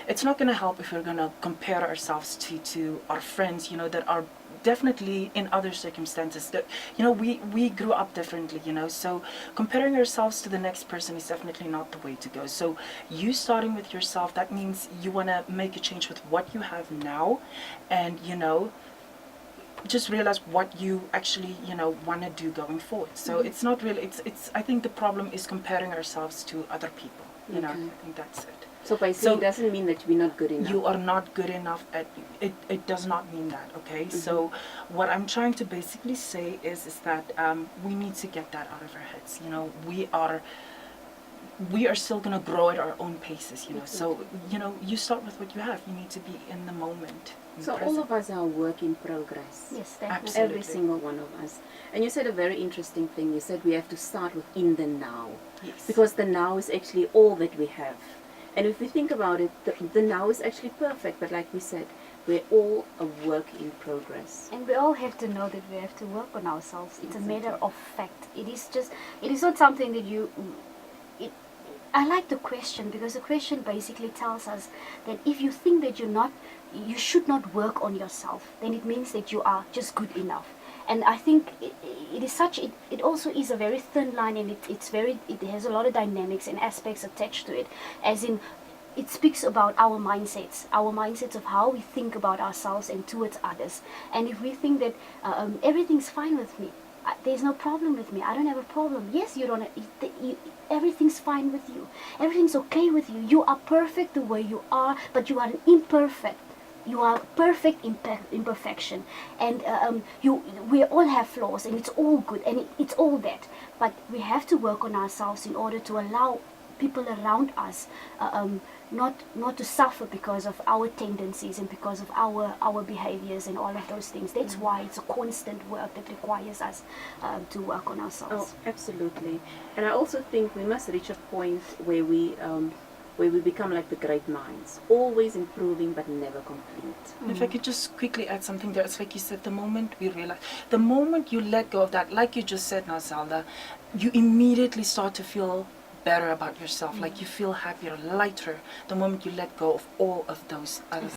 it's not going to help if we're going to compare ourselves to our friends, you know, that are definitely in other circumstances, that, you know, we grew up differently, you know. So comparing ourselves to the next person is definitely not the way to go. So you starting with yourself, that means you want to make a change with what you have now, and, you know, just realize what you actually, you know, want to do going forward. So it's not really, it's I think the problem is comparing ourselves to other people, you know. I think that's it. So basically, it doesn't mean that we're not good enough. You are not good enough at it. It does not mean that, okay? So what I'm trying to basically say is that we need to get that out of our heads. You know, we are still going to grow at our own paces, you know. So, you know, you start with what you have. You need to be in the moment. So all of us are a work in progress. Yes, definitely. Absolutely. Every single one of us. And you said a very interesting thing. You said we have to start with in the now. Yes. Because the now is actually all that we have. And if we think about it, the now is actually perfect. But like we said, we're all a work in progress. And we all have to know that we have to work on ourselves. It's a matter of fact. It is not something that I like the question, because the question basically tells us that if you think that you should not work on yourself, then it means that you are just good enough. And I think it also is a very thin line, and it has a lot of dynamics and aspects attached to it, as in it speaks about our mindsets of how we think about ourselves and towards others. And if we think that everything's fine with me, there's no problem with me, I don't have a problem. Yes, everything's fine with you. Everything's okay with you. You are perfect the way you are, but you are an imperfect. You are perfect imperfection, and we all have flaws, and it's all good, and it's all that. But we have to work on ourselves in order to allow people around us not to suffer because of our tendencies and because of our behaviors and all of those things. That's why it's a constant work that requires us to work on ourselves. Oh, absolutely. And I also think we must reach a point where we become like the great minds, always improving but never complete. If I could just quickly add something there, it's like you said, the moment you let go of that, like you just said now, Zelda, you immediately start to feel better about yourself, like you feel happier, lighter, the moment you let go of all of those other